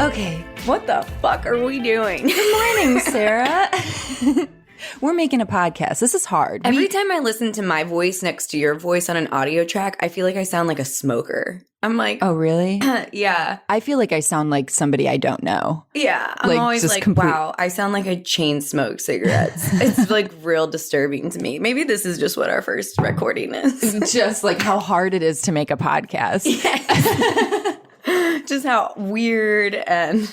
Okay. What the fuck are we doing? Good morning, Sarah. We're making a podcast. This is hard. Every time I listen to my voice next to your voice on an audio track, I feel like I sound like a smoker. I'm like, oh, really? Yeah. I feel like I sound like somebody I don't know. Yeah. I'm Like, always just like, complete- wow, I sound like I chain smoke cigarettes. It's like real disturbing to me. Maybe this is just what our first recording is. Just like how hard it is to make a podcast. Yes. Just how weird and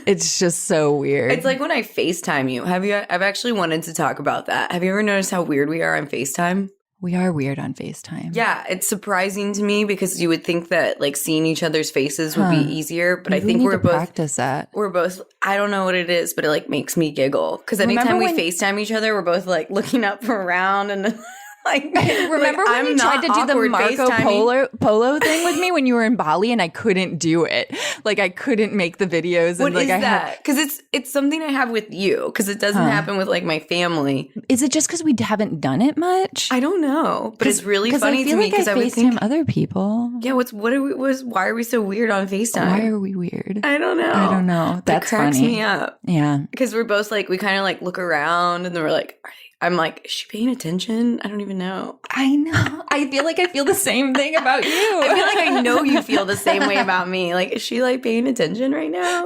It's just so weird. it's like when I FaceTime you. I've actually wanted to talk about that. Have you ever noticed how weird we are on FaceTime? We are weird on FaceTime. Yeah, it's surprising to me because you would think that like seeing each other's faces would be easier, but Maybe I think we need we're to both practice that. we're both I don't know what it is, but it like makes me giggle because anytime Remember we when- FaceTime each other, we're both like looking up around and like Remember like, when you tried to do the awkward Marco FaceTiming. Polo thing with me when you were in Bali and I couldn't do it? Like I couldn't make the videos. What and like is I that? Because it's something I have with you because it doesn't happen with like my family. Is it just because we haven't done it much? I don't know, but it's really funny I feel to me like because I would FaceTime think, other people. yeah, why are we so weird on FaceTime? Why are we weird? I don't know. I don't know. That's That cracks funny. me up. Yeah. Because we're both like, we kind of like look around and then we're like, I'm like, is she paying attention? I don't even know. I know. I feel like I feel the same thing about you. I feel like I know you feel the same way about me. Like, is she like paying attention right now?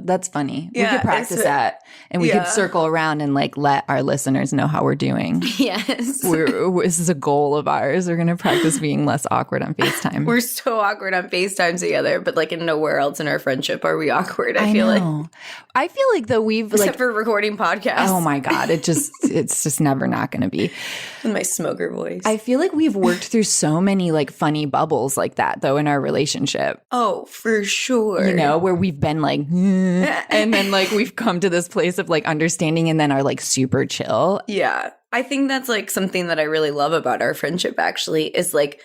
That's funny. Yeah, we could practice it's- that and we yeah. could circle around and like let our listeners know how we're doing. Yes. This is a goal of ours. We're going to practice being less awkward on FaceTime. We're so awkward on FaceTime together, but like in nowhere else in our friendship are we awkward. I feel like, I feel like though we've except like, for recording podcasts. oh my God, it's just never not going to be. In my smoker voice. I feel like we've worked through so many like funny bubbles like that though in our relationship. Oh, for sure. You know, where we've been like, and then like we've come to this place of like understanding and then are like super chill. Yeah. I think that's like something that I really love about our friendship actually is like,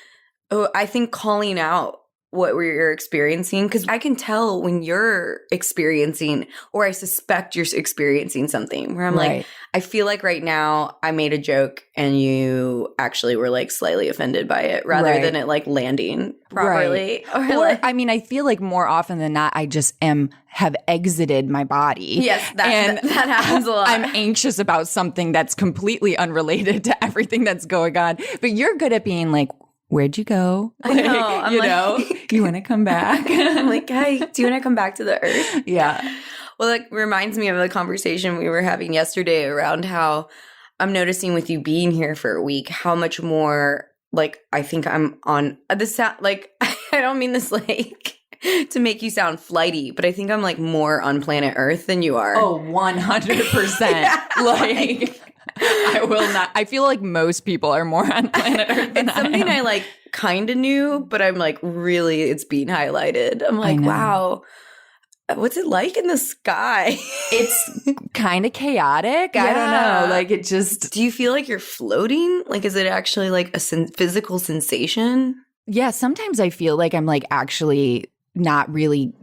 oh, I think calling out what we're experiencing because I can tell when you're experiencing or I suspect you're experiencing something where I'm like, I feel like right now I made a joke and you actually were like slightly offended by it rather than it like landing properly. Right. Or like, I mean, I feel like more often than not, I just have exited my body. Yes, that happens a lot. I'm anxious about something that's completely unrelated to everything that's going on. But you're good at being like, where'd you go? I know. I'm you like, know, you want to come back? I'm like, hey, do you want to come back to the earth? Yeah. Well, that reminds me of the conversation we were having yesterday around how I'm noticing with you being here for a week, how much more like I think I'm on this sound like I don't mean this like to make you sound flighty, but I think I'm like more on planet Earth than you are. Oh, 100%. Yeah. Like I will not. I feel like most people are more on planet Earth than It's something I like kind of knew, but I'm like really it's being highlighted. I'm like, wow. What's it like in the sky? It's kind of chaotic. I don't know. Like it just. Do you feel like you're floating? Like, is it actually like a physical sensation? Yeah. Sometimes I feel like I'm like actually not really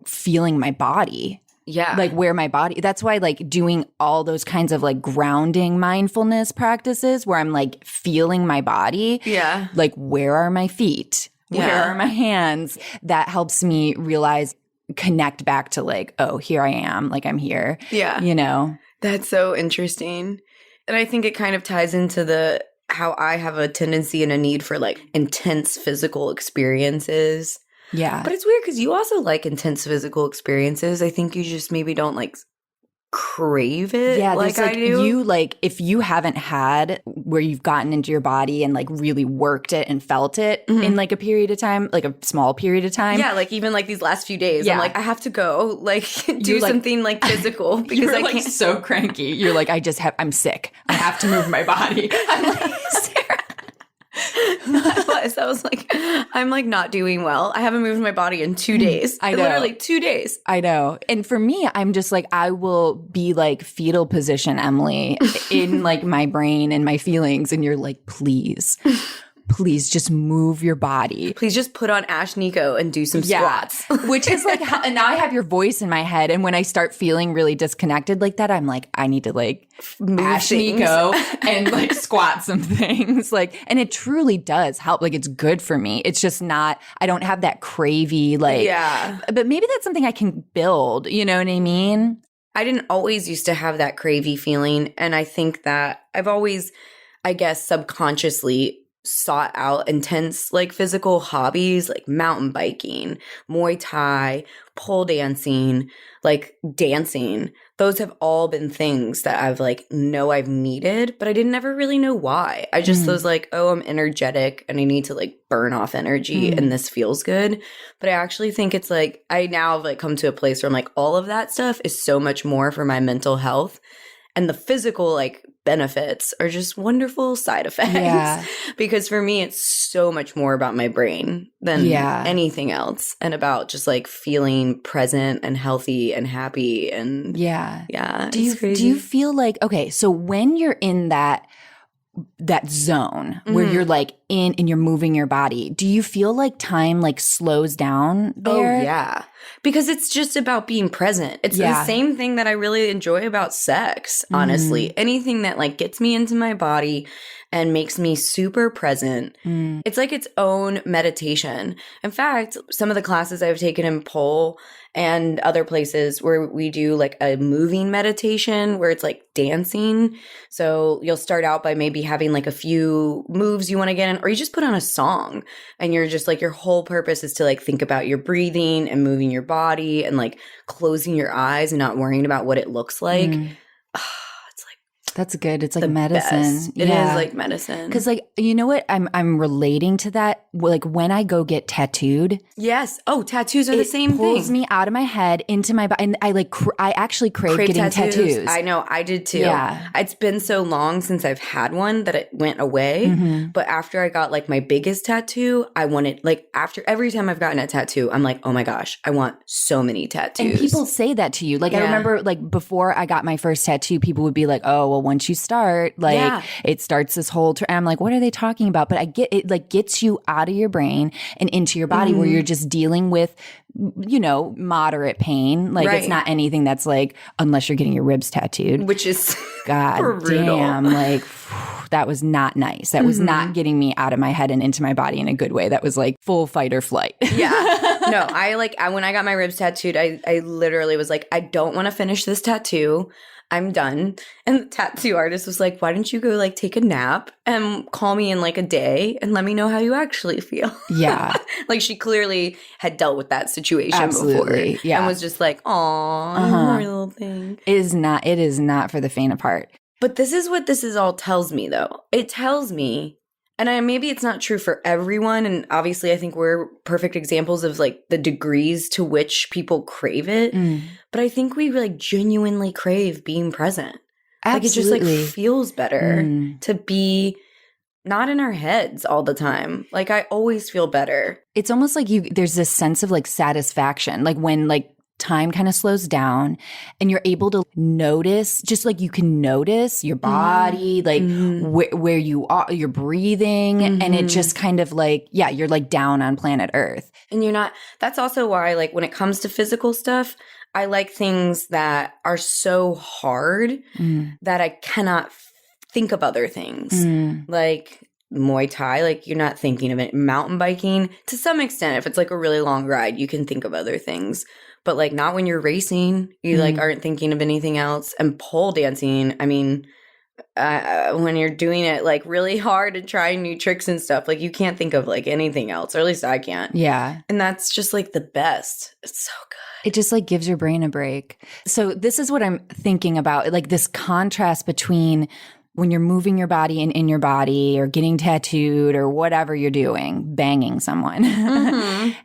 feeling my body. Yeah. Like where my body. That's why like doing all those kinds of like grounding mindfulness practices where I'm like feeling my body. Yeah. Like where are my feet? Where are my hands? That helps me realize. Connect back to like, oh, here I am, like I'm here. Yeah. You know? That's so interesting. And I think it kind of ties into how I have a tendency and a need for like intense physical experiences. Yeah. But it's weird because you also like intense physical experiences. I think you just maybe don't like crave it like I do. You like if you haven't had where you've gotten into your body and like really worked it and felt it in like a period of time, like a small period of time. Yeah, like even like these last few days, I'm like I have to go like do like, something like physical because you're I like can't. so cranky. You're like I'm sick. I have to move my body. I'm like Sarah. I was like, I'm like not doing well. I haven't moved my body in 2 days. I know. Literally 2 days. I know. And for me, I'm just like, I will be like fetal position, Emily, in like my brain and my feelings. And you're like, please please just move your body. Please just put on Ashnikko and do some squats. Which is like, and now I have your voice in my head. And when I start feeling really disconnected like that, I'm like, I need to like move Ashnikko and like squat some things. Like, and it truly does help. Like, it's good for me. It's just not, I don't have that cravey, like, but maybe that's something I can build. You know what I mean? I didn't always used to have that cravey feeling. And I think that I've always, I guess, subconsciously sought out intense like physical hobbies like mountain biking, Muay Thai, pole dancing, like dancing. Those have all been things that I've like I've needed, but I didn't ever really know why. I just was like, oh, I'm energetic and I need to like burn off energy and this feels good. But I actually think it's like I now have like come to a place where I'm like all of that stuff is so much more for my mental health. And the physical like benefits are just wonderful side effects because for me, it's so much more about my brain than anything else and about just like feeling present and healthy and happy. And do you feel like, okay, so when you're in that zone where you're like in and you're moving your body, do you feel like time like slows down there? Oh, yeah. Because it's just about being present. It's the same thing that I really enjoy about sex, honestly. Anything that like gets me into my body and makes me super present. It's like its own meditation. In fact, some of the classes I've taken in pole and other places where we do like a moving meditation where it's like dancing. So you'll start out by maybe having like a few moves you want to get in, or you just put on a song and you're just like, your whole purpose is to like think about your breathing and moving your body and like closing your eyes and not worrying about what it looks like. That's good. It's like medicine. Best. It is like medicine. Because like, you know what? I'm relating to that. Like when I go get tattooed. Yes. Oh, tattoos are the same thing. It pulls me out of my head into my body. And I like, I actually crave getting tattoos. I know. I did too. Yeah. It's been so long since I've had one that it went away. But after I got like my biggest tattoo, I wanted like after every time I've gotten a tattoo, I'm like, oh my gosh, I want so many tattoos. And people say that to you. Like I remember like before I got my first tattoo, people would be like, oh, well, once you start, like it starts this whole and I'm like, what are they talking about? But I get it, like gets you out of your brain and into your body where you're just dealing with, you know, moderate pain. Like it's not anything that's like, unless you're getting your ribs tattooed, which is God brutal. Damn, like that was not nice. That was not getting me out of my head and into my body in a good way. That was like full fight or flight. No, when I got my ribs tattooed, I literally was like, I don't want to finish this tattoo. I'm done. And the tattoo artist was like, why don't you go like take a nap and call me in like a day and let me know how you actually feel? Yeah. Like she clearly had dealt with that situation before. Yeah. And was just like, aw, poor little thing. It is not for the faint of heart. But this is what this is all tells me though. It tells me, and maybe it's not true for everyone. And obviously I think we're perfect examples of like the degrees to which people crave it. But I think we like genuinely crave being present. Absolutely. Like it just like feels better to be not in our heads all the time. Like I always feel better. It's almost like there's this sense of like satisfaction. Like when like time kind of slows down and you're able to notice, just like you can notice your body, like where you are, you're breathing. And it just kind of like, you're like down on planet Earth. And you're not, that's also why like when it comes to physical stuff, I like things that are so hard that I cannot think of other things. Like Muay Thai, like you're not thinking of it. Mountain biking, to some extent, if it's like a really long ride, you can think of other things. But like not when you're racing, you like aren't thinking of anything else. And pole dancing, I mean, when you're doing it like really hard and trying new tricks and stuff, like you can't think of like anything else, or at least I can't. Yeah. And that's just like the best. It's so good. It just like gives your brain a break. So this is what I'm thinking about, like this contrast between when you're moving your body and in your body or getting tattooed or whatever you're doing, banging someone.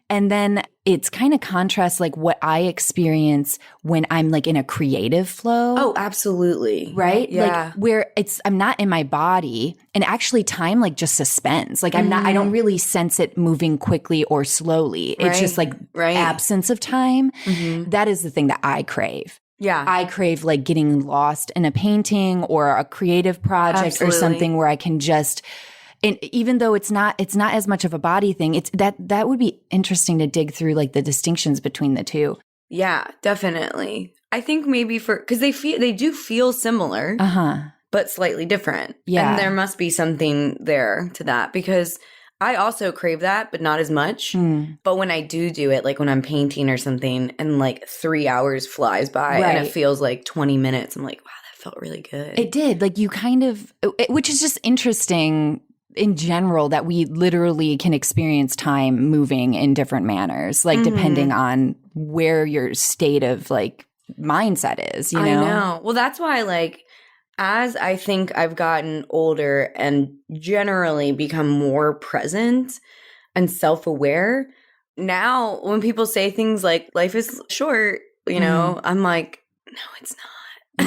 And then it's kind of contrasts like what I experience when I'm like in a creative flow. Oh, absolutely. Right? Yeah. Like where I'm not in my body and actually time like just suspends. Like I don't really sense it moving quickly or slowly. It's just like absence of time. That is the thing that I crave. Yeah. I crave like getting lost in a painting or a creative project or something where I can just And even though it's not as much of a body thing, it's that would be interesting to dig through like the distinctions between the two. Yeah, definitely. I think maybe because they do feel similar, but slightly different. Yeah. And there must be something there to that, because I also crave that, but not as much. But when I do it, like when I'm painting or something and like 3 hours flies by and it feels like 20 minutes, I'm like, wow, that felt really good. It did. Like you kind of, which is just interesting in general that we literally can experience time moving in different manners, like depending on where your state of like mindset is, you know? I know. Well, that's why like, as I think I've gotten older and generally become more present and self-aware, now when people say things like life is short, you know, I'm like, no, it's not.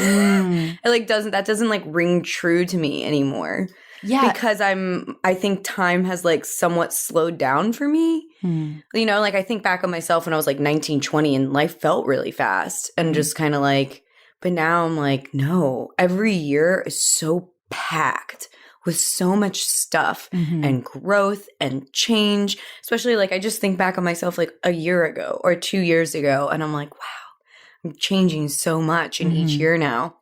It like doesn't like ring true to me anymore. Yeah. Because I think time has like somewhat slowed down for me. You know, like I think back on myself when I was like 19, 20 and life felt really fast and just kind of like, but now I'm like, no, every year is so packed with so much stuff and growth and change. Especially like I just think back on myself like a year ago or 2 years ago. And I'm like, wow, I'm changing so much in each year now.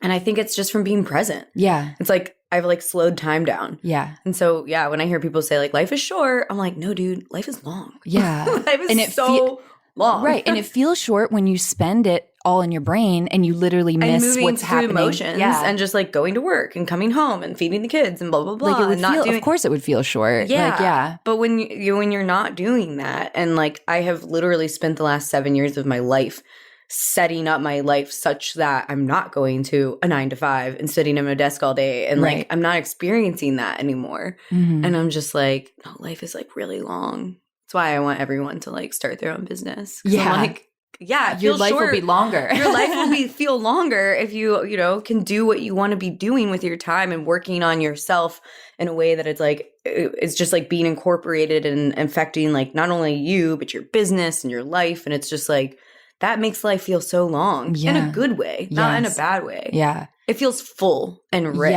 And I think it's just from being present. Yeah. It's like I've like slowed time down. Yeah. And so, yeah, when I hear people say like life is short, I'm like, no, dude, life is long. Yeah. Life is so long. Right. And it feels short when you spend it all in your brain and you literally miss what's happening. Emotions and just like going to work and coming home and feeding the kids and blah, blah, blah. Like it would of course it would feel short. Yeah. Like, yeah. But when you're not doing that, and like I have literally spent the last 7 years of my life setting up my life such that I'm not going to a 9 to 5 and sitting at my desk all day. And like, I'm not experiencing that anymore. And I'm just like, no, life is like really long. That's why I want everyone to like start their own business. Yeah. I'm like, yeah, your life will be longer. Your life will feel longer if you know, can do what you want to be doing with your time and working on yourself in a way that it's like, it's just like being incorporated and affecting like not only you, but your business and your life. And it's just like, that makes life feel so long in a good way, not in a bad way. Yeah. It feels full and rich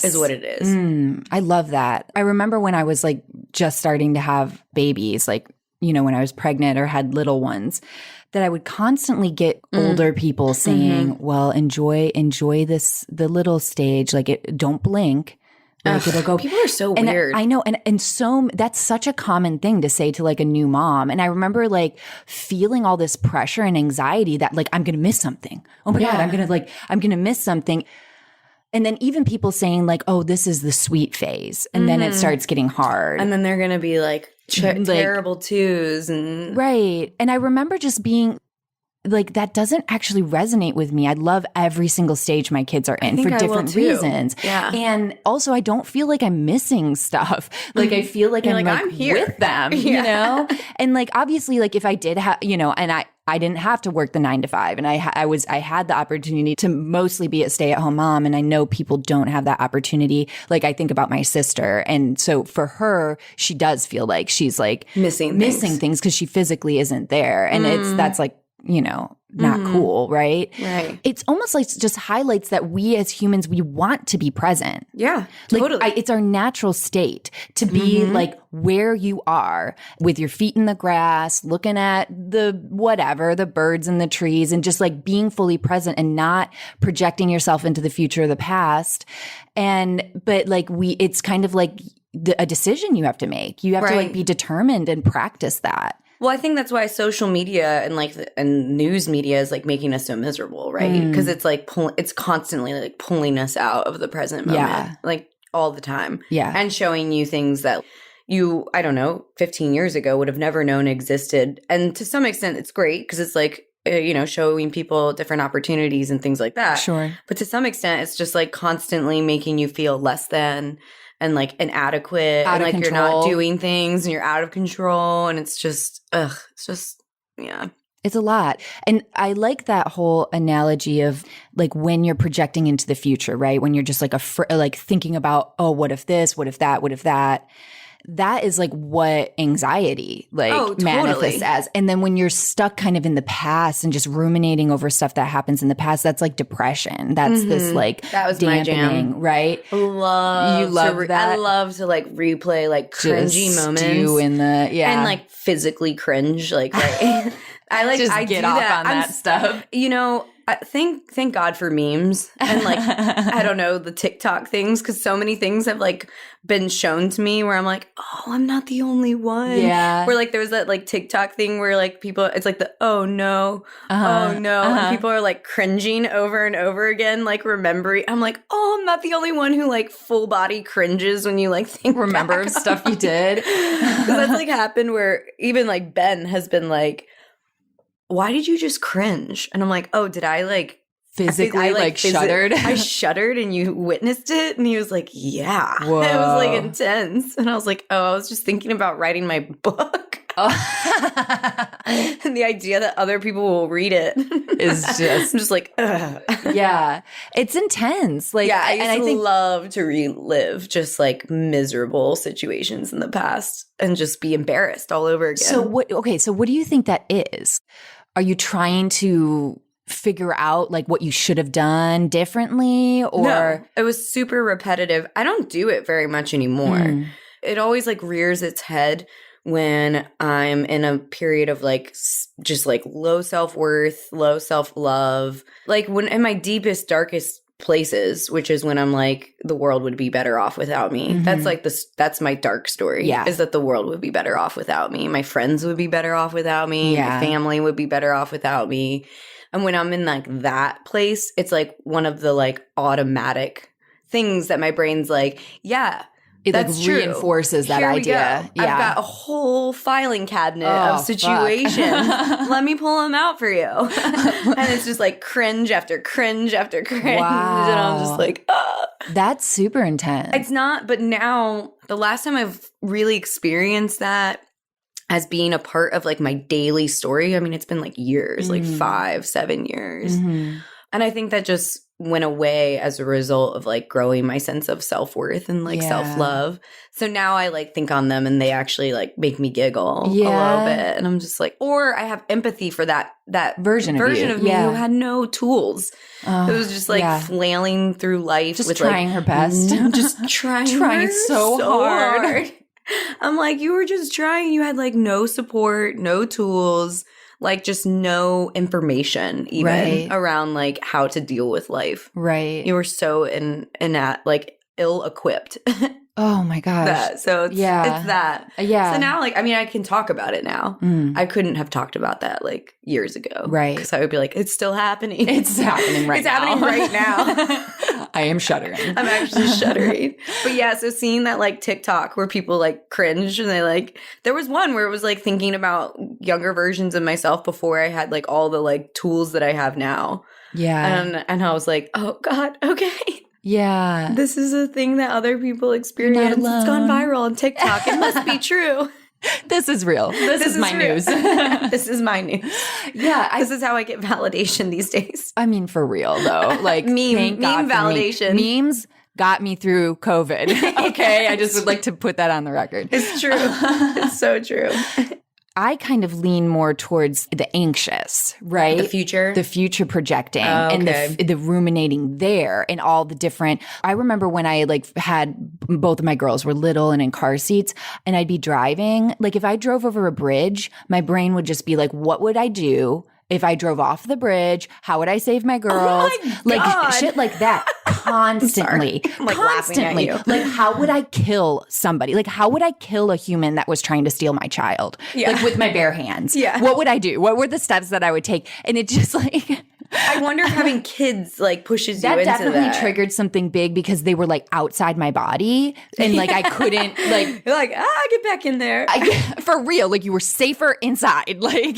is what it is. I love that. I remember when I was like just starting to have babies, like, you know, when I was pregnant or had little ones, that I would constantly get older people saying, well, enjoy the little stage. Like don't blink. Like it'll go. People are so weird. I know. And so that's such a common thing to say to like a new mom. And I remember like feeling all this pressure and anxiety that like, I'm going to miss something. Oh my God, I'm going to miss something. And then even people saying like, oh, this is the sweet phase. And then it starts getting hard. And then they're going to be like terrible twos. And right. And I remember just being like, that doesn't actually resonate with me. I love every single stage my kids are in for different reasons. Yeah. And also I don't feel like I'm missing stuff. Like I feel like I'm here with them, you know? And like, obviously like if I did have, you know, and I didn't have to work the 9 to 5 and I had the opportunity to mostly be a stay-at-home mom. And I know people don't have that opportunity. Like I think about my sister. And so for her, she does feel like she's like missing things because she physically isn't there. And that's like, you know, not cool, right? Right. It's almost like just highlights that we as humans, we want to be present. Yeah, like, totally. It's our natural state to be like where you are with your feet in the grass, looking at the birds and the trees, and just like being fully present and not projecting yourself into the future or the past. But like it's kind of like a decision you have to make. You have to like be determined and practice that. Well, I think that's why social media and like and news media is like making us so miserable, right? Because it's like it's constantly like pulling us out of the present moment, like all the time, and showing you things that you, I don't know, 15 years ago would have never known existed. And to some extent, it's great because it's like, you know, showing people different opportunities and things like that. Sure. But to some extent, it's just like constantly making you feel less than and like inadequate and like you're not doing things and you're out of control. And it's just, yeah. It's a lot. And I like that whole analogy of like when you're projecting into the future, right? When you're just like like thinking about, oh, what if this, what if that, what if that? that is like what anxiety manifests as. And then when you're stuck kind of in the past and just ruminating over stuff that happens in the past, that's like depression. That's this like that was dampening, my jam. Right? You love that? I love to like replay like cringy just moments. And like physically cringe. Like, right? I get do off that. on that stuff. You know, thank God for memes and like, I don't know, the TikTok things. Cause so many things have like been shown to me where I'm like, oh, I'm not the only one. Yeah. Where like, there's that like TikTok thing where like people, it's like the, oh no. And people are like cringing over and over again, like remembering. I'm like, oh, I'm not the only one who like full body cringes when you like remember stuff you did. Cause that's like happened where even like Ben has been like, why did you just cringe? And I'm like, oh, did I like physically shuddered? I shuddered and you witnessed it? And he was like, yeah. Whoa. It was like intense. And I was like, oh, I was just thinking about writing my book. Oh. And the idea that other people will read it is just, I'm just like, ugh. Yeah, it's intense. Like, yeah, I love to relive just like miserable situations in the past and just be embarrassed all over again. So what do you think that is? Are you trying to figure out like what you should have done differently, or no, it was super repetitive. I don't do it very much anymore. It always like rears its head when I'm in a period of like just like low self-worth, low self-love, like when in my deepest, darkest places, which is when I'm like, the world would be better off without me. That's like that's my dark story. Yeah. Is that the world would be better off without me. My friends would be better off without me. Yeah. My family would be better off without me. And when I'm in like that place, it's like one of the like automatic things that my brain's like, yeah, it that's like true. Reinforces that Here we idea. go. Yeah. I've got a whole filing cabinet of situations. Let me pull them out for you. And it's just like cringe after cringe after cringe. Wow. And I'm just like, ugh. That's super intense. It's not, but now the last time I've really experienced that as being a part of like my daily story, I mean, it's been like years, like 5-7 years. And I think that just went away as a result of like growing my sense of self-worth and like self-love. So now I like think on them and they actually like make me giggle a little bit. And I'm just like, or I have empathy for that version of me who had no tools. It was just like flailing through life, just with trying her best. Just trying so hard. I'm like, you were just trying. You had like no support, no tools, like just no information even around like how to deal with life. Right. You were so like ill-equipped. Oh my gosh. So it's that. Yeah. So now like, I mean, I can talk about it now. I couldn't have talked about that like years ago. Right. Because I would be like, it's still happening. It's happening right now. It's happening right now. I am shuddering. I'm actually shuddering. But yeah, so seeing that like TikTok where people like cringe and they like, there was one where it was like thinking about younger versions of myself before I had like all the like tools that I have now. Yeah. And I was like, oh God, okay. Yeah. This is a thing that other people experience. It's gone viral on TikTok. It must be true. This is real. This is my news. This is my news. Yeah. This is how I get validation these days. I mean, for real though. Like meme validation. Memes got me through COVID. Okay. I just would like to put that on the record. It's true. It's so true. I kind of lean more towards the anxious, right? The future projecting and the ruminating there and all the different. I remember when I like had both of my girls were little and in car seats and I'd be driving. Like if I drove over a bridge, my brain would just be like, what would I do if I drove off the bridge? How would I save my girls? Oh my like God. Shit like that. Constantly. I'm like laughing at you. Like how would I kill somebody? Like how would I kill a human that was trying to steal my child? Yeah. Like with my bare hands. Yeah. What would I do? What were the steps that I would take? And it just like I wonder if having kids like pushes you into that. That definitely triggered something big because they were like outside my body and like I couldn't like you're like get back in there. For real, like you were safer inside. Like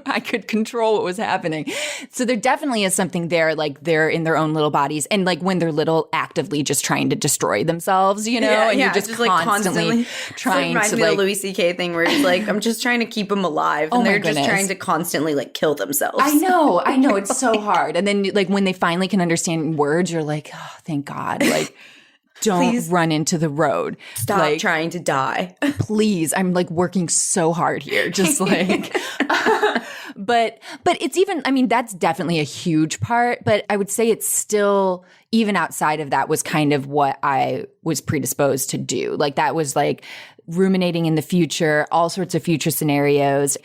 I could control what was happening. So there definitely is something there. Like they're in their own little bodies and like when they're little, actively just trying to destroy themselves, you know, and you're just constantly trying to like the Louis C.K. thing where it's like I'm just trying to keep them alive and they're just trying to constantly like kill themselves. I know. It's so hard. And then like when they finally can understand words, you're like, oh, thank God. Like don't run into the road. Stop trying to die. Please. I'm like working so hard here. Just like, but it's even, I mean, that's definitely a huge part, but I would say it's still, even outside of that was kind of what I was predisposed to do. Like that was like ruminating in the future, all sorts of future scenarios.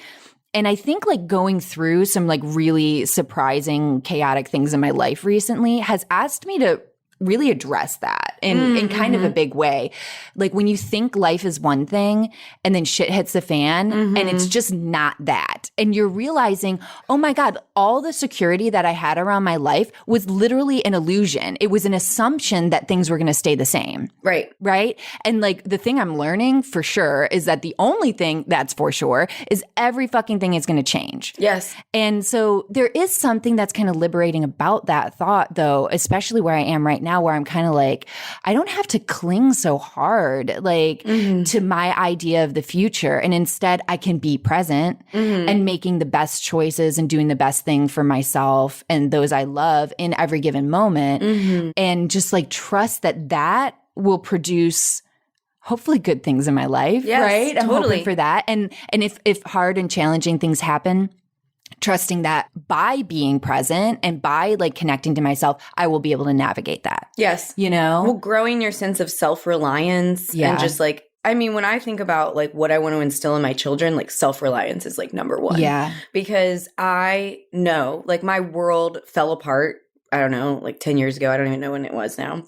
And I think like going through some like really surprising, chaotic things in my life recently has asked me to really address that in kind of a big way. Like when you think life is one thing and then shit hits the fan and it's just not that. And you're realizing, oh my God, all the security that I had around my life was literally an illusion. It was an assumption that things were going to stay the same. Right. Right. And like the thing I'm learning for sure is that the only thing that's for sure is every fucking thing is going to change. Yes. And so there is something that's kind of liberating about that thought though, especially where I am right now, where I'm kind of like, I don't have to cling so hard, like to my idea of the future. And instead I can be present and making the best choices and doing the best thing for myself and those I love in every given moment. And just like trust that will produce hopefully good things in my life. Yes, right. I'm totally. hoping for that. And if hard and challenging things happen, trusting that by being present and by like connecting to myself, I will be able to navigate that. Yes. You know? Well, growing your sense of self-reliance and just like, I mean, when I think about like what I want to instill in my children, like self-reliance is like number one. Yeah. Because I know like my world fell apart, I don't know, like 10 years ago. I don't even know when it was now,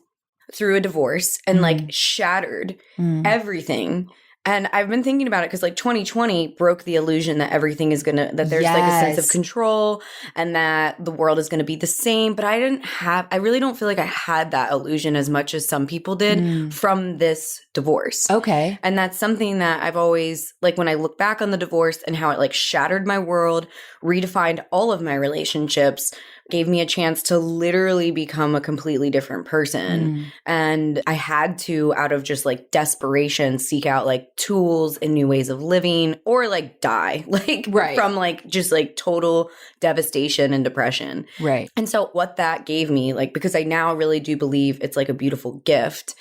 through a divorce and like shattered everything. And I've been thinking about it because like 2020 broke the illusion that everything is that there's like a sense of control and that the world is going to be the same. But I really don't feel like I had that illusion as much as some people did from this divorce. Okay. And that's something that I've always, like when I look back on the divorce and how it like shattered my world, redefined all of my relationships, gave me a chance to literally become a completely different person. And I had to, out of just like desperation, seek out like tools and new ways of living or like die, like from like just like total devastation and depression. Right. And so what that gave me, like, because I now really do believe it's like a beautiful gift,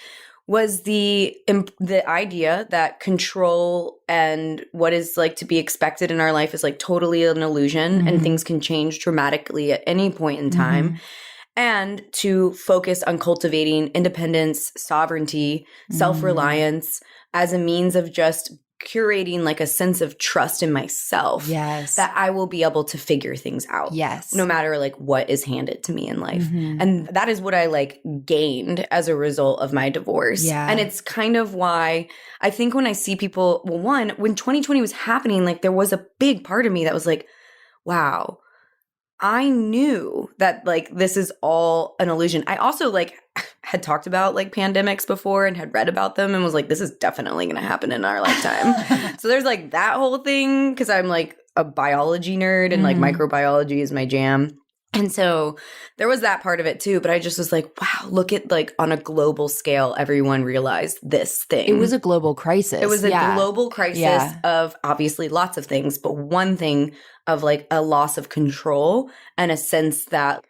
was the idea that control and what is like to be expected in our life is like totally an illusion and things can change dramatically at any point in time. And to focus on cultivating independence, sovereignty, self-reliance as a means of just curating like a sense of trust in myself. Yes. That I will be able to figure things out. Yes. No matter like what is handed to me in life. And that is what I like gained as a result of my divorce. Yeah. And it's kind of why I think when I see people, well, one, when 2020 was happening, like there was a big part of me that was like, wow, I knew that like this is all an illusion. I also like had talked about like pandemics before and had read about them and was like, this is definitely going to happen in our lifetime. So there's like that whole thing because I'm like a biology nerd and like microbiology is my jam. And so there was that part of it too. But I just was like, wow, look at like on a global scale, everyone realized this thing. It was a global crisis. It was a global crisis of obviously lots of things, but one thing of like a loss of control and a sense that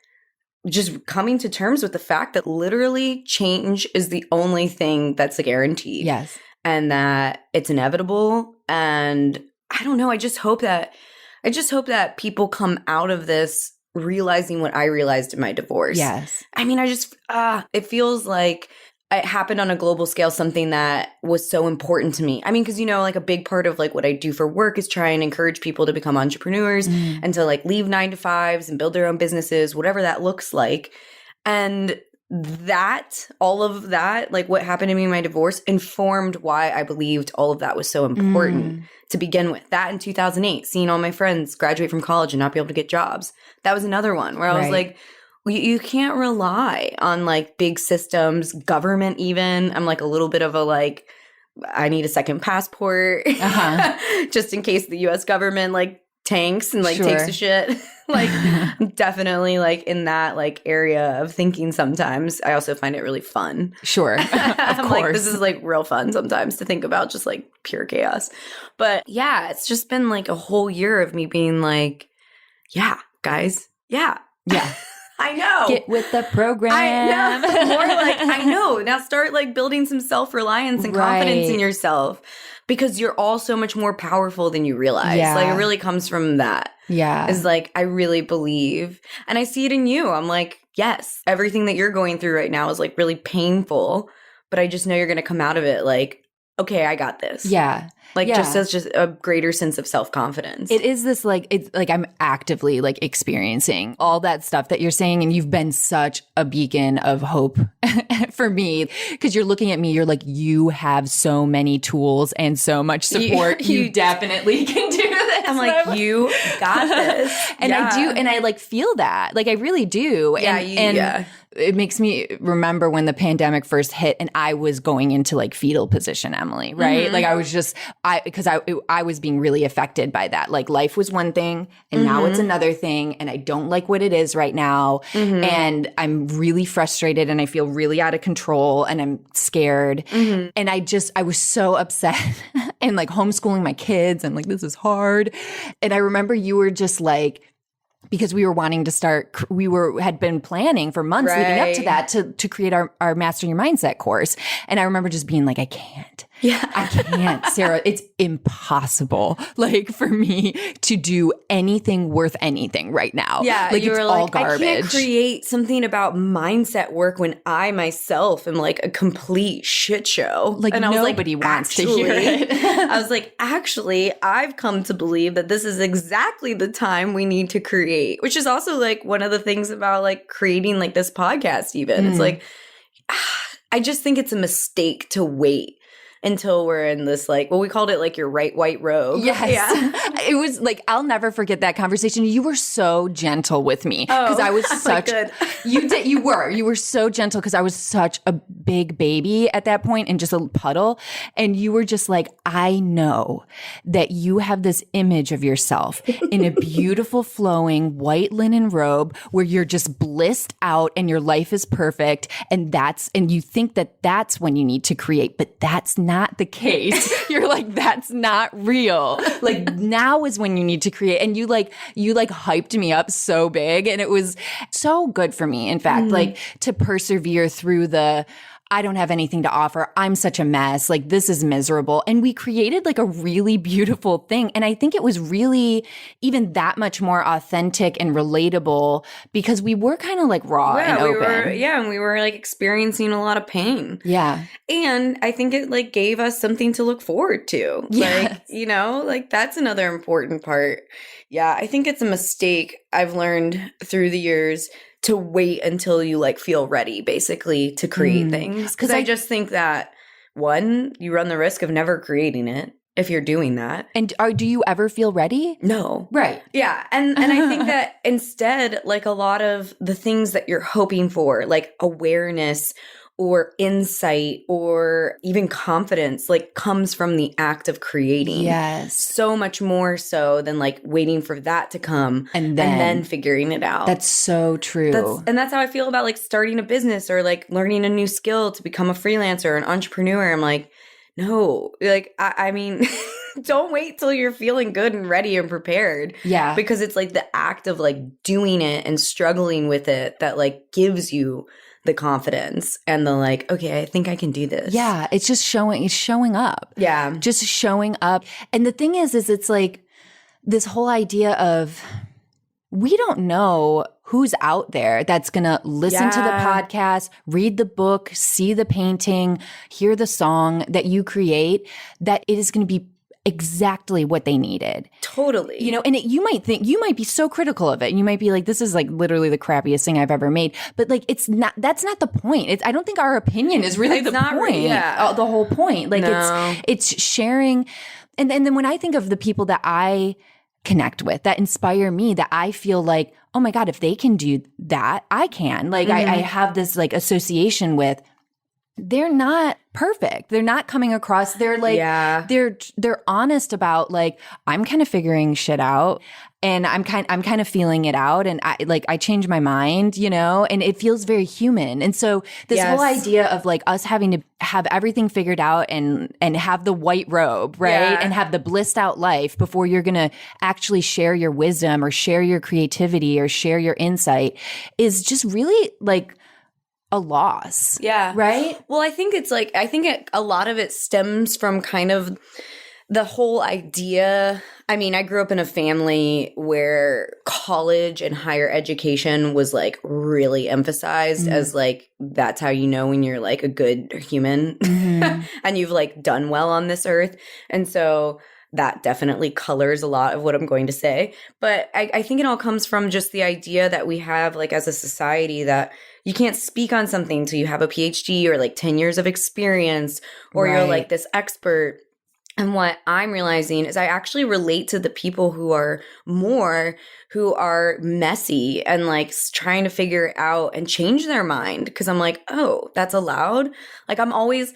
just coming to terms with the fact that literally change is the only thing that's guaranteed. Yes. And that it's inevitable. And I don't know. I just hope that people come out of this realizing what I realized in my divorce. Yes. I mean, it feels like it happened on a global scale, something that was so important to me. I mean, because, you know, like a big part of like what I do for work is try and encourage people to become entrepreneurs and to like leave 9-to-5s and build their own businesses, whatever that looks like. And all of that, like what happened to me in my divorce informed why I believed all of that was so important to begin with. That in 2008, seeing all my friends graduate from college and not be able to get jobs. That was another one where I was like, you can't rely on like big systems, government even. I'm like a little bit of a like, I need a second passport just in case the US government like tanks and like takes a shit. Like definitely like in that like area of thinking sometimes. I also find it really fun. Sure. I'm like, this is like real fun sometimes to think about just like pure chaos. But yeah, it's just been like a whole year of me being like, yeah, guys. Yeah. Yeah. I know. Get with the program. I know. More like, I know. Now start like building some self-reliance and confidence in yourself, because you're all so much more powerful than you realize. Yeah. Like, it really comes from that. Yeah. Is like, I really believe, and I see it in you. I'm like, yes, everything that you're going through right now is like really painful, but I just know you're going to come out of it like, okay, I got this. Yeah. Like, just as just a greater sense of self-confidence. It is this like, it's like I'm actively like experiencing all that stuff that you're saying. And you've been such a beacon of hope for me, because you're looking at me, you're like, you have so many tools and so much support. You definitely can do this. I'm like, you got this. And I do. And I like feel that. Like, I really do. And it makes me remember when the pandemic first hit and I was going into like fetal position, Emily, right? Mm-hmm. Like, I was just, because I was being really affected by that. Like, life was one thing and now it's another thing. And I don't like what it is right now. Mm-hmm. And I'm really frustrated and I feel really out of control and I'm scared. Mm-hmm. And I was so upset and like homeschooling my kids and like, this is hard. And I remember you were just like, because we were wanting to start, had been planning for months leading up to that to create our Mastering Your Mindset course. And I remember just being like, I can't. Yeah. I can't, Sarah. It's impossible, like, for me to do anything worth anything right now. Yeah. Like, you it's were all like, garbage. I can't create something about mindset work when I myself am like a complete shit show. Like, and nobody wants to hear it. I was like, actually, I've come to believe that this is exactly the time we need to create, which is also like one of the things about like creating like this podcast even. It's like, I just think it's a mistake to wait until we're in this like, well, we called it like your right white robe. Yes. Yeah. It was like, I'll never forget that conversation. You were so gentle with me because I was such, you were so gentle because I was such a big baby at that point and just a puddle. And you were just like, I know that you have this image of yourself in a beautiful flowing white linen robe where you're just blissed out and your life is perfect. And you think that that's when you need to create, but that's not the case. You're like, that's not real. Like, now is when you need to create. And you hyped me up so big. And it was so good for me, in fact, like to persevere through I don't have anything to offer. I'm such a mess. Like, this is miserable. And we created like a really beautiful thing. And I think it was really even that much more authentic and relatable because we were kind of like raw and open. And we were like experiencing a lot of pain. Yeah. And I think it like gave us something to look forward to. Yes. Like, you know, like that's another important part. Yeah. I think it's a mistake I've learned through the years to wait until you like feel ready basically to create things. Because I just think that, one, you run the risk of never creating it if you're doing that. And do you ever feel ready? No. Right. Yeah. And I think that instead, like a lot of the things that you're hoping for, like awareness or insight or even confidence, like comes from the act of creating. Yes. So much more so than like waiting for that to come and then figuring it out. That's so true. That's how I feel about like starting a business or like learning a new skill to become a freelancer or an entrepreneur. I'm like, no, like, I mean, don't wait till you're feeling good and ready and prepared. Yeah. Because it's like the act of like doing it and struggling with it that like gives you the confidence and the like, okay, I think I can do this. Yeah. It's just showing up. Yeah. Just showing up. And the thing is it's like this whole idea of we don't know who's out there that's going to listen to the podcast, read the book, see the painting, hear the song that you create, that it is going to be exactly what they needed. Totally. You know, and you might be so critical of it. And you might be like, this is like literally the crappiest thing I've ever made. But like, that's not the point. I don't think our opinion is really the point. Yeah. The whole point. Like it's sharing. And then when I think of the people that I connect with, that inspire me, that I feel like, oh my God, if they can do that, I can. Like I have this like association with, they're not perfect. They're not coming across. They're like, they're honest about like, I'm kind of figuring shit out. and I'm kind of feeling it out, and I changed my mind, you know, and it feels very human. And so this whole idea of like us having to have everything figured out and have the white robe, right? Yeah. And have the blissed out life before you're going to actually share your wisdom or share your creativity or share your insight is just really like a loss. Yeah. Right? Well, I think it's like, a lot of it stems from kind of the whole idea. I mean, I grew up in a family where college and higher education was like really emphasized as like, that's how you know when you're like a good human and you've like done well on this earth. And so that definitely colors a lot of what I'm going to say. But I think it all comes from just the idea that we have like as a society that you can't speak on something till you have a PhD or like 10 years of experience or you're like this expert. And what I'm realizing is I actually relate to the people who are messy and like trying to figure it out and change their mind. Because I'm like, oh, that's allowed. Like I'm always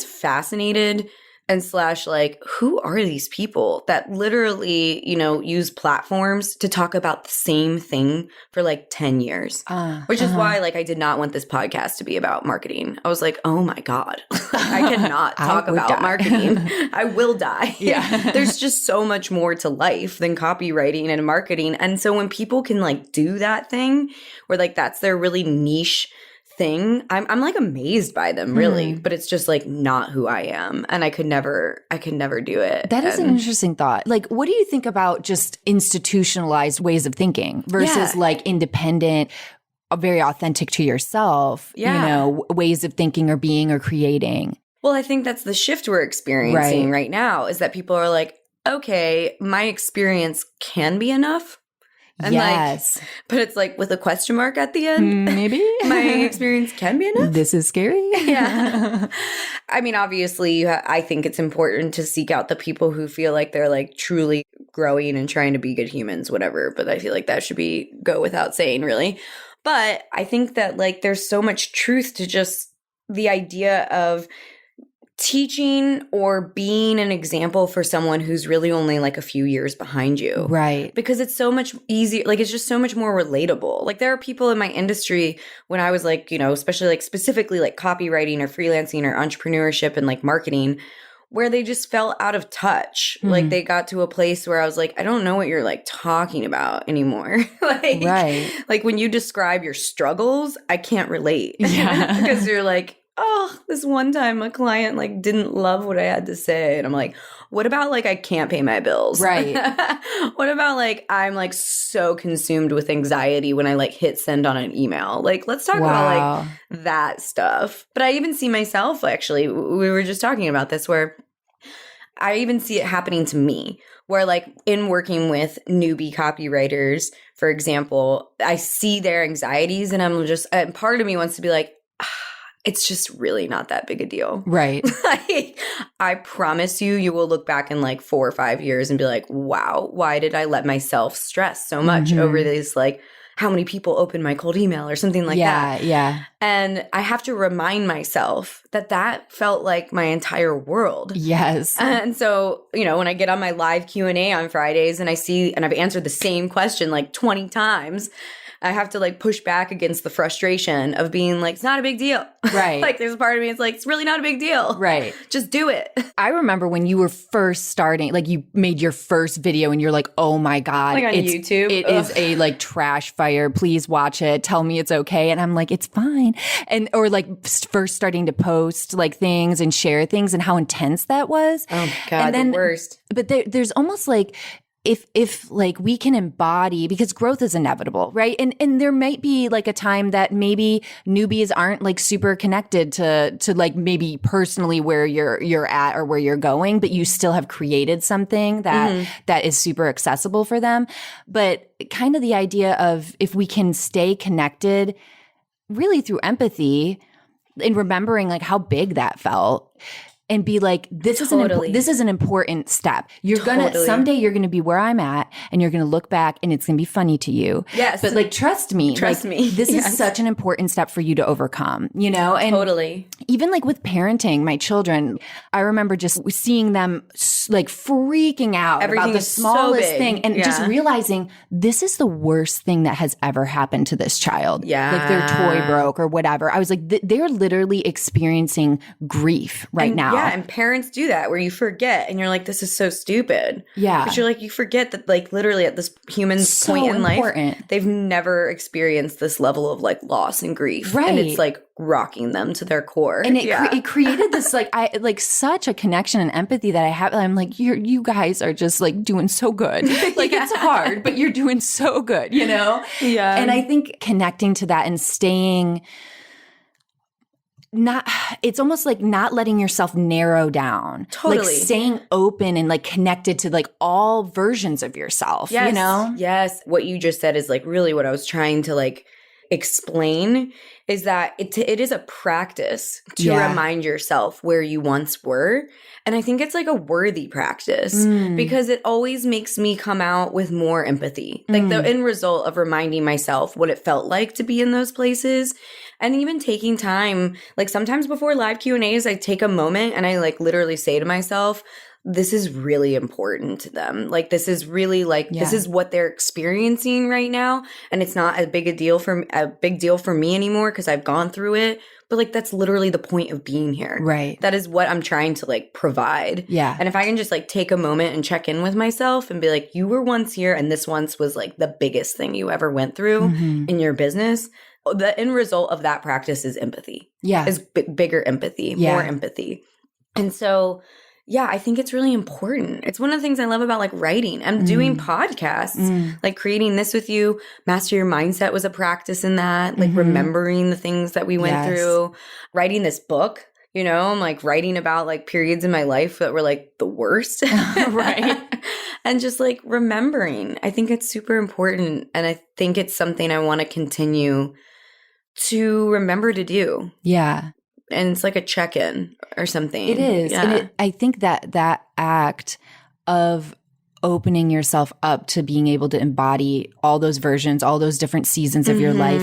fascinated and / like, who are these people that literally, you know, use platforms to talk about the same thing for like 10 years, which is why like I did not want this podcast to be about marketing. I was like, oh my God, I cannot talk about marketing. I will die. Yeah. There's just so much more to life than copywriting and marketing. And so when people can like do that thing where like that's their really niche thing, I'm like amazed by them, really. But it's just like not who I am, and I could never do it. That is an interesting thought. Like, what do you think about just institutionalized ways of thinking versus like independent, very authentic to yourself, you know, ways of thinking or being or creating? Well, I think that's the shift we're experiencing right now, is that people are like, okay, my experience can be enough. And yes. like, but it's like with a question mark at the end. Maybe. My experience can be enough. This is scary. Yeah. I mean, obviously, I think it's important to seek out the people who feel like they're like truly growing and trying to be good humans, whatever. But I feel like that should go without saying, really. But I think that like there's so much truth to just the idea of teaching or being an example for someone who's really only like a few years behind you. Right. Because it's so much easier. Like, it's just so much more relatable. Like, there are people in my industry when I was like, you know, especially like specifically like copywriting or freelancing or entrepreneurship and like marketing, where they just fell out of touch. Like, they got to a place where I was like, I don't know what you're like talking about anymore. Like, like when you describe your struggles, I can't relate. Yeah. Because you're like, oh, this one time a client like didn't love what I had to say. And I'm like, what about like I can't pay my bills? Right. What about like I'm like so consumed with anxiety when I like hit send on an email? Like, let's talk about like that stuff. But I even see myself, actually, we were just talking about this, where I even see it happening to me, where like in working with newbie copywriters, for example, I see their anxieties and I'm just, part of me wants to be like, it's just really not that big a deal. Right. Like, I promise you will look back in like 4 or 5 years and be like, wow, why did I let myself stress so much over this, like, how many people open my cold email or something like that. Yeah. And I have to remind myself that felt like my entire world. Yes. And so, you know, when I get on my live Q&A on Fridays and I see, and I've answered the same question like 20 times, I have to like push back against the frustration of being like, it's not a big deal. Right. Like, there's a part of me, it's like, it's really not a big deal. Right. Just do it. I remember when you were first starting, like you made your first video and you're like, oh my God. Like on YouTube. It is a like trash fire. Please watch it. Tell me it's okay. And I'm like, it's fine. And, or like first starting to post like things and share things and how intense that was. Oh my God, and then, the worst. But there's almost like, if like we can embody, because growth is inevitable, right? And there might be like a time that maybe newbies aren't like super connected to like maybe personally where you're at or where you're going, but you still have created something that is super accessible for them. But kind of the idea of if we can stay connected really through empathy and remembering like how big that felt. and be like, this is an important step. You're someday you're going to be where I'm at, and you're going to look back and it's going to be funny to you. Yes. But like, trust me. This is such an important step for you to overcome, you know? And even like with parenting my children, I remember just seeing them like freaking out about the smallest thing and just realizing this is the worst thing that has ever happened to this child. Yeah. Like their toy broke or whatever. I was like, they're literally experiencing grief now. Yeah. And parents do that where you forget and you're like, this is so stupid. Yeah. But you're like, you forget that like literally at this human's point in life, they've never experienced this level of like loss and grief. Right. And it's like rocking them to their core. And it created this like such a connection and empathy that I have. I'm like, you guys are just like doing so good. Like it's hard, but you're doing so good, you know? Yeah. And I think connecting to that and staying it's almost like not letting yourself narrow down. Totally. Like staying open and like connected to like all versions of yourself, you know? Yes. What you just said is like really what I was trying to like explain is that it is a practice to remind yourself where you once were. And I think it's like a worthy practice because it always makes me come out with more empathy. Like the end result of reminding myself what it felt like to be in those places. And even taking time, like sometimes before live Q&As, I take a moment and I like literally say to myself, this is really important to them. Like, this is really like, this is what they're experiencing right now. And it's not a big deal for me anymore because I've gone through it. But like, that's literally the point of being here. Right. That is what I'm trying to like provide. Yeah. And if I can just like take a moment and check in with myself and be like, you were once here and this once was like the biggest thing you ever went through in your business. The end result of that practice is empathy. Yeah. Is bigger empathy, more empathy. And so, yeah, I think it's really important. It's one of the things I love about like writing. I'm doing podcasts, like creating this with you. Master Your Mindset was a practice in that, like remembering the things that we went through. Writing this book, you know, I'm like writing about like periods in my life that were like the worst. Right. And just like remembering. I think it's super important. And I think it's something I want to continue to remember to do. Yeah. And it's like a check-in or something. It is. Yeah. And I think that act of opening yourself up to being able to embody all those versions, all those different seasons of your life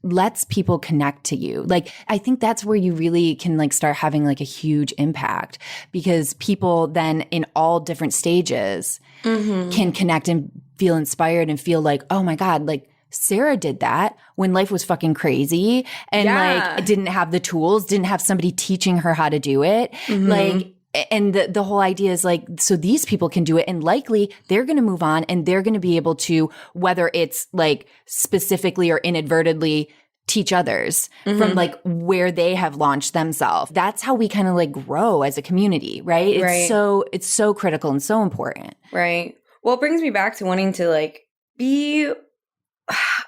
lets people connect to you. Like, I think that's where you really can like start having like a huge impact because people then in all different stages can connect and feel inspired and feel like, oh my God, like Sarah did that when life was fucking crazy and like didn't have the tools, didn't have somebody teaching her how to do it. Like, and the whole idea is like, so these people can do it and likely they're going to move on and they're going to be able to, whether it's like specifically or inadvertently teach others from like where they have launched themselves. That's how we kind of like grow as a community, right? It's so critical and so important. Right. Well, it brings me back to wanting to like be,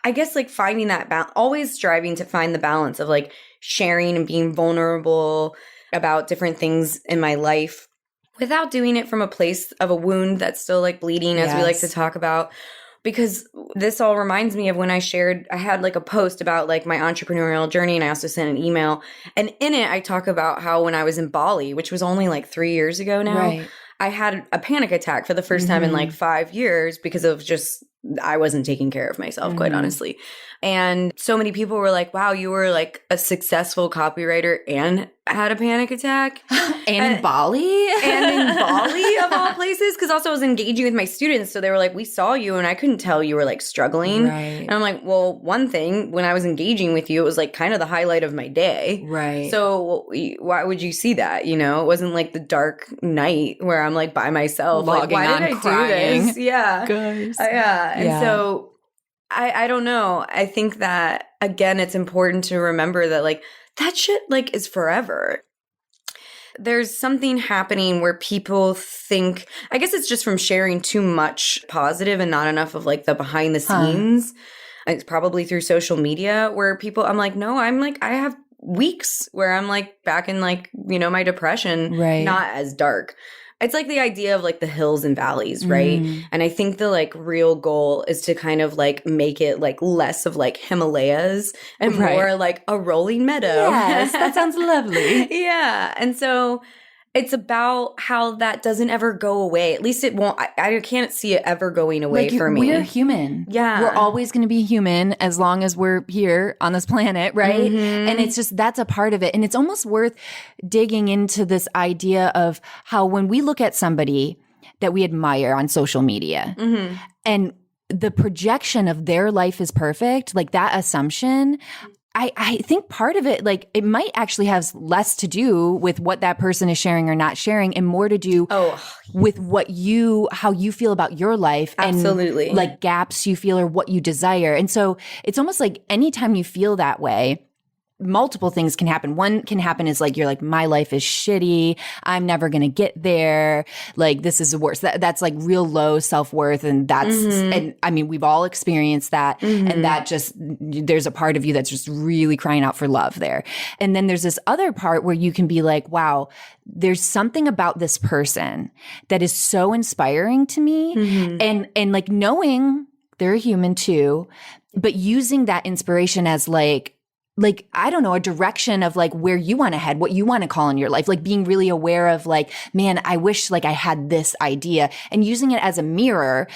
I guess like finding that balance, always striving to find the balance of like sharing and being vulnerable about different things in my life without doing it from a place of a wound that's still like bleeding, as we like to talk about. Because this all reminds me of when I had like a post about like my entrepreneurial journey, and I also sent an email. And in it, I talk about how when I was in Bali, which was only like 3 years ago now, I had a panic attack for the first time in like 5 years because of just, I wasn't taking care of myself, quite honestly. And so many people were like, wow, you were like a successful copywriter and had a panic attack. And in Bali? And in Bali, of all places. Because also I was engaging with my students. So they were like, we saw you and I couldn't tell you were like struggling. Right. And I'm like, well, one thing, when I was engaging with you, it was like kind of the highlight of my day. Right. So why would you see that? You know, it wasn't like the dark night where I'm like by myself. Logging like, why on, did I crying. do this? Yeah. Guys. Yeah. And so I don't know. I think that, again, it's important to remember that like that shit like is forever. There's something happening where people think, I guess it's just from sharing too much positive and not enough of like the behind the scenes. It's probably through social media where people, I'm like, no, I'm like, I have weeks where I'm like back in like, you know, my depression, not as dark. It's like the idea of like the hills and valleys, right? And I think the like real goal is to kind of like make it like less of like Himalayas and more like a rolling meadow. Yes, that sounds lovely. Yeah. And so It's about how that doesn't ever go away. At least it won't. I can't see it ever going away for me. We're human. Yeah. We're always going to be human as long as we're here on this planet, right? And it's just, that's a part of it. And it's almost worth digging into this idea of how when we look at somebody that we admire on social media and the projection of their life is perfect, like that assumption, I think part of it, like it might actually have less to do with what that person is sharing or not sharing and more to do with how you feel about your life and like gaps you feel or what you desire. And so it's almost like anytime you feel that way, multiple things can happen. One can happen is like, you're like, my life is shitty. I'm never going to get there. Like, this is the worst. That's like real low self-worth. And that's, and I mean, we've all experienced that. And that just, there's a part of you that's just really crying out for love there. And then there's this other part where you can be like, wow, there's something about this person that is so inspiring to me. And like knowing they're a human too, but using that inspiration as like, I don't know, a direction of like where you want to head, what you want to call in your life, like being really aware of like, man, I wish like I had this idea and using it as a mirror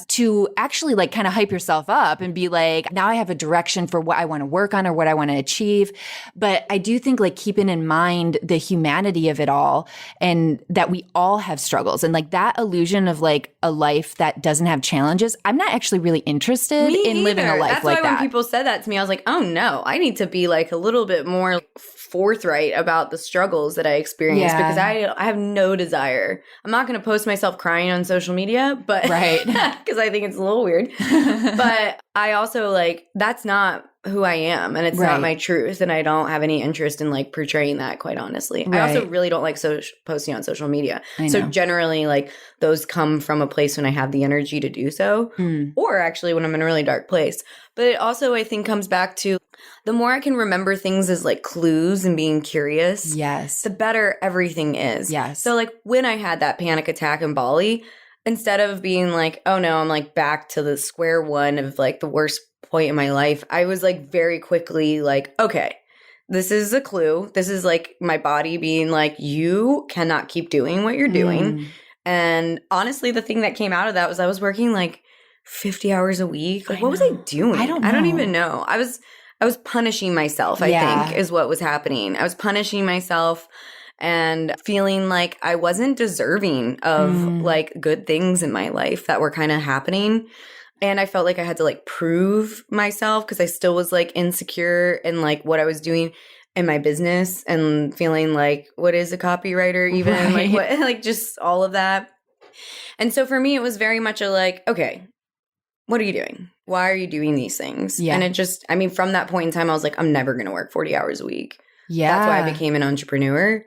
to actually like kind of hype yourself up and be like, now I have a direction for what I want to work on or what I want to achieve. But I do think like keeping in mind the humanity of it all and that we all have struggles and like that illusion of like a life that doesn't have challenges. I'm not actually really interested in living a life That's like why when people said that to me, I was like, oh no, I need to be like a little bit more forthright about the struggles that I experience because I have no desire. I'm not going to post myself crying on social media, but because I think it's a little weird. But I also like, that's not who I am and it's not my truth. And I don't have any interest in like portraying that, quite honestly. I also really don't like posting on social media. So generally like those come from a place when I have the energy to do so or actually when I'm in a really dark place. But it also, I think, comes back to the more I can remember things as like clues and being curious, the better everything is. So like when I had that panic attack in Bali, instead of being like, oh no, I'm like back to the square one of like the worst point in my life, I was like very quickly like, okay, this is a clue. This is like my body being like, you cannot keep doing what you're doing. And honestly, the thing that came out of that was I was working like 50 hours a week. Like, what was I doing? I don't even know. I was punishing myself, I think, is what was happening. I was punishing myself and feeling like I wasn't deserving of like good things in my life that were kind of happening. And I felt like I had to like prove myself because I still was like insecure in like what I was doing in my business and feeling like, what is a copywriter even? Like what, like just all of that. And so for me, it was very much a like, okay, what are you doing? Why are you doing these things? And it just, I mean, from that point in time, I was like, I'm never going to work 40 hours a week. That's why I became an entrepreneur.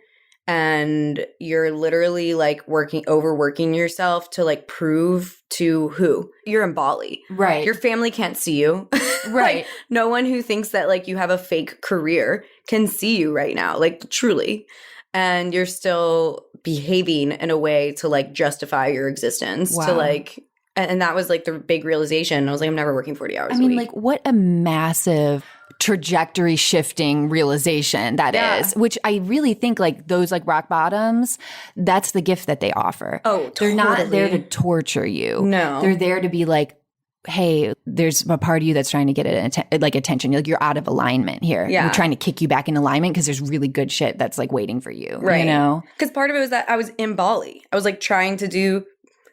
And you're literally like overworking yourself to like prove to who? You're in Bali. Your family can't see you. Like, no one who thinks that like you have a fake career can see you right now, like truly. And you're still behaving in a way to like justify your existence to like, and that was like the big realization. I was like, I'm never working 40 hours a week. Like what a massive trajectory shifting realization that is, which I really think like those like rock bottoms, that's the gift that they offer. Oh, They're not there to torture you. No. They're there to be like, hey, there's a part of you that's trying to get attention. Like you're out of alignment here. We're trying to kick you back in alignment because there's really good shit that's like waiting for you. You know? Because part of it was that I was in Bali. I was like trying to do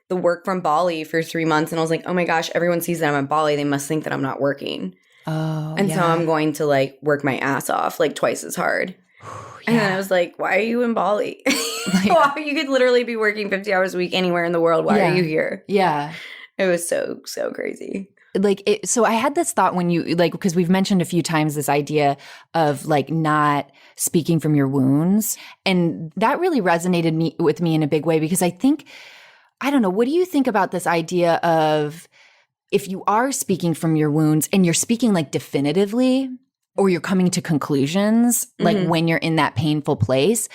the work from Bali for 3 months. And I was like, oh my gosh, everyone sees that I'm in Bali. They must think that I'm not working. And so I'm going to like work my ass off like twice as hard. And then I was like, why are you in Bali? Like, you could literally be working 50 hours a week anywhere in the world. Why are you here? It was so crazy. Like, so I had this thought when you like, because we've mentioned a few times this idea of like not speaking from your wounds. And that really resonated with me in a big way because I think, I don't know, what do you think about this idea of if you are speaking from your wounds and you're speaking like definitively or you're coming to conclusions, like when you're in that painful place,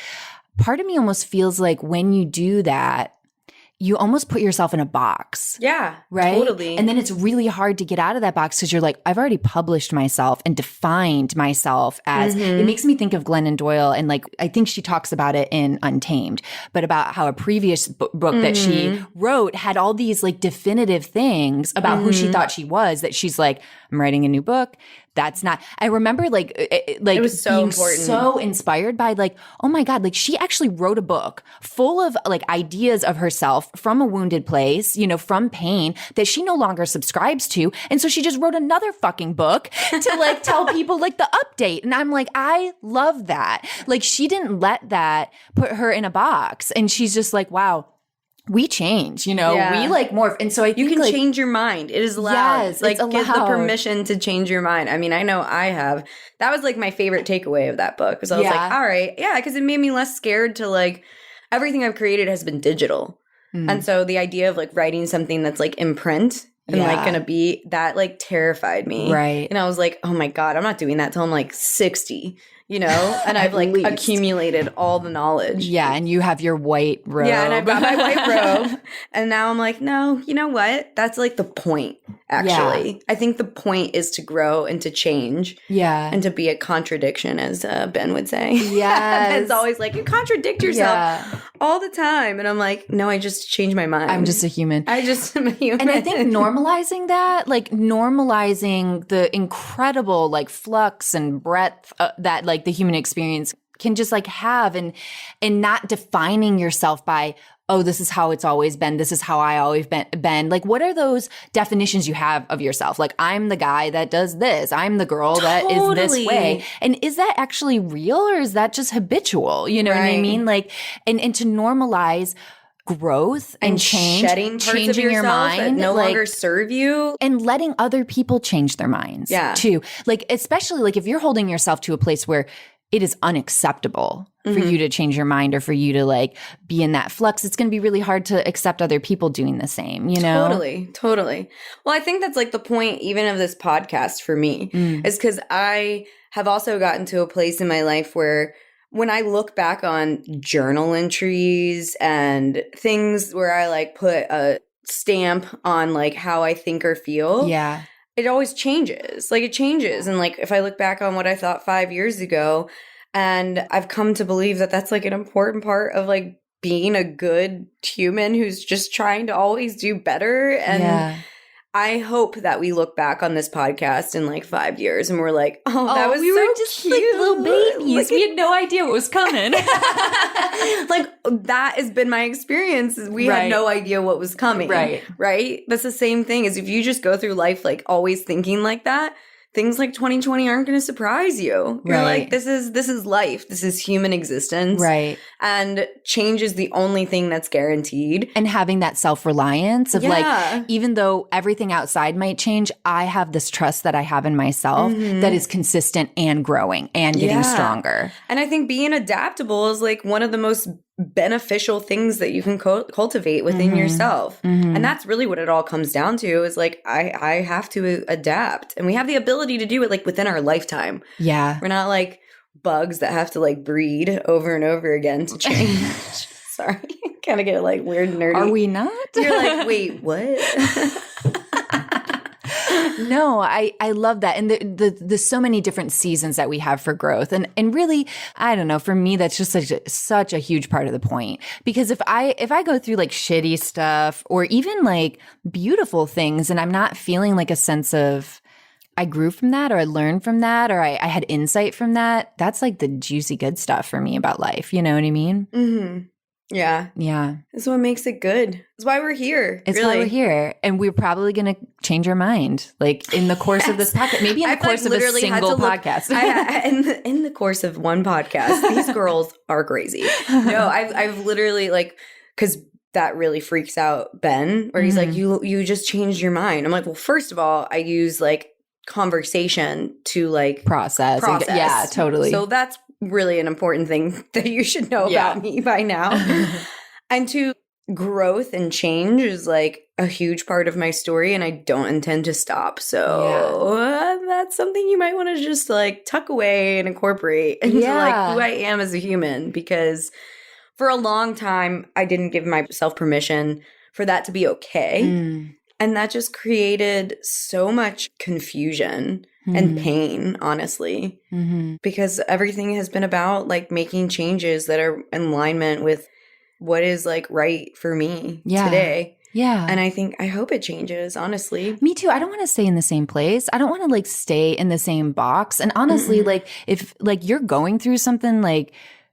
part of me almost feels like when you do that, you almost put yourself in a box. Yeah, right? Totally. And then it's really hard to get out of that box because you're like, I've already published myself and defined myself as, it makes me think of Glennon Doyle. And like, I think she talks about it in Untamed, but about how a previous book that she wrote had all these like definitive things about who she thought she was, that she's like, I'm writing a new book. That's not, I remember like it was so being important. so inspired by like, oh my God, like she actually wrote a book full of like ideas of herself from a wounded place, you know, from pain that she no longer subscribes to. And so she just wrote another fucking book to like tell people like the update. And I'm like, I love that. Like she didn't let that put her in a box. And she's just like, wow. We change, you know, we like morph. And so I think you can like, change your mind. It is allowed. Yes, like it's get the allowed. permission to change your mind. I mean, I know I have. That was like my favorite takeaway of that book. Because I was like, all right, yeah, because it made me less scared to like everything I've created has been digital. And so the idea of like writing something that's like in print and like gonna be that like terrified me. Right. And I was like, oh my God, I'm not doing that till I'm like 60. You know, and I've like least. accumulated all the knowledge. Yeah, and you have your white robe. Yeah, and I've got my white robe. And now I'm like, no, you know what? That's like the point, actually. Yeah. I think the point is to grow and to change. Yeah. And to be a contradiction, as Ben would say. Yes. It's always like, you contradict yourself all the time. And I'm like, no, I just changed my mind. I'm just a human. I just am a human. And I think normalizing that, like normalizing the incredible like flux and breadth that like the human experience can just like have, and not defining yourself by, oh, this is how it's always been. This is how I always been. Like, what are those definitions you have of yourself? Like, I'm the guy that does this. I'm the girl that is this way. And is that actually real, or is that just habitual? You know what I mean? Like, and to normalize growth and change, shedding parts changing of yourself your mind, that no like, longer serve you, and letting other people change their minds too. Like, especially like if you're holding yourself to a place where it is unacceptable for you to change your mind or for you to like be in that flux, it's going to be really hard to accept other people doing the same, you know? Totally. Well, I think that's like the point even of this podcast for me is because I have also gotten to a place in my life where when I look back on journal entries and things where I like put a stamp on like how I think or feel. Yeah. It always changes. Like it changes. And like if I look back on what I thought 5 years ago, and I've come to believe that that's like an important part of like being a good human who's just trying to always do better. And I hope that we look back on this podcast in like 5 years and we're like, oh, that was we so were just cute. like little babies. Like, we had no idea what was coming. like that has been my experience. We had no idea what was coming. Right. That's the same thing as if you just go through life like always thinking like that. Things like 2020 aren't going to surprise you. You're like, this is life. This is human existence. Right. And change is the only thing that's guaranteed. And having that self-reliance of like, even though everything outside might change, I have this trust that I have in myself that is consistent and growing and getting stronger. And I think being adaptable is like one of the most beneficial things that you can cultivate within yourself. And that's really what it all comes down to is like, I have to adapt, and we have the ability to do it like within our lifetime. Yeah. We're not like bugs that have to like breed over and over again to change. Sorry. Kind of get like weird nerdy. Are we not? You're like, wait, what? No, I love that. And the so many different seasons that we have for growth. And really, I don't know, for me, that's just such a huge part of the point. Because if I go through like shitty stuff or even like beautiful things and I'm not feeling like a sense of I grew from that or I learned from that or I had insight from that, that's like the juicy good stuff for me about life. You know what I mean? Mm-hmm. Yeah. Yeah. That's what makes it good. It's why we're here. It's why we're here. And we're probably going to change our mind, like in the course of this podcast, maybe in the course of a single podcast. In the course of one podcast, these girls are crazy. No, I've literally like, because that really freaks out Ben, where he's like, you just changed your mind. I'm like, well, first of all, I use like conversation to like process. Yeah, totally. So that's really an important thing that you should know about me by now. And to growth and change is like a huge part of my story, and I don't intend to stop. So that's something you might want to just like tuck away and incorporate into like who I am as a human, because for a long time, I didn't give myself permission for that to be okay. And that just created so much confusion and pain, honestly, because everything has been about like making changes that are in alignment with what is like right for me today. Yeah. And I hope it changes, honestly. Me too. I don't want to stay in the same place. I don't want to like stay in the same box. And honestly, like if like you're going through something like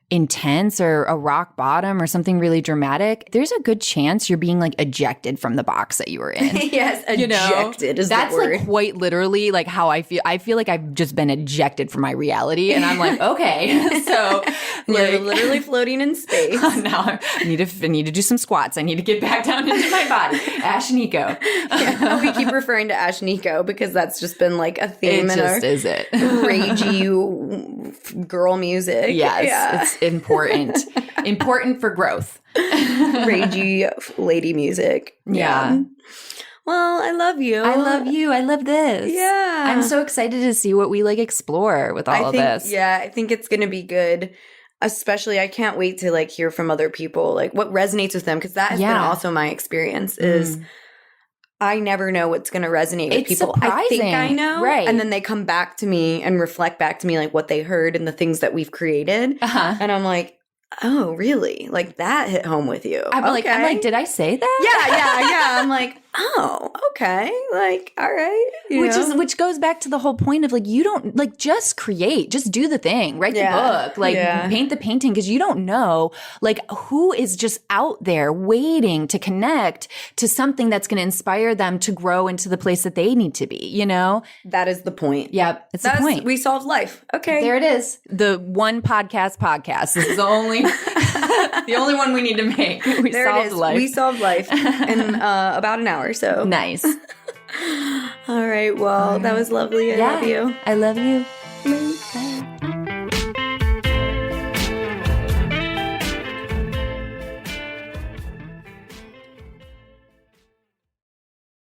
intense or a rock bottom or something really dramatic, there's a good chance you're being like ejected from the box that you were in. Yes, ejected is that's the word. Like quite literally like how I feel. I feel like I've just been ejected from my reality, and I'm like, okay, so you're literally floating in space. Now I need to do some squats. I need to get back down into my body. Ashnikko. Yeah, we keep referring to Ashnikko because that's just been like a theme in our ragey girl music. Yes, it's important. Important for growth. Ragey lady music. Yeah. Well, I love you. I love you. I love this. Yeah. I'm so excited to see what we like explore with all of this. Yeah, I think it's going to be good. Especially, I can't wait to like hear from other people, like what resonates with them. Because that has been also my experience is I never know what's going to resonate with people. Surprising. I think I know. Right. And then they come back to me and reflect back to me like what they heard and the things that we've created. And I'm like, oh, really? Like that hit home with you. I'm like, did I say that? Yeah. I'm like, oh, okay. Like, all right. Which goes back to the whole point of like, you don't like just create, just do the thing, write the book, like paint the painting. Cause you don't know like who is just out there waiting to connect to something that's going to inspire them to grow into the place that they need to be, you know? That is the point. Yep. It's the point. We solved life. Okay. There it is. The one podcast. This is the only one we need to make. We solved life. We solved life in about an hour. So nice. All right. Well, that was lovely. I love you. I love you. Bye.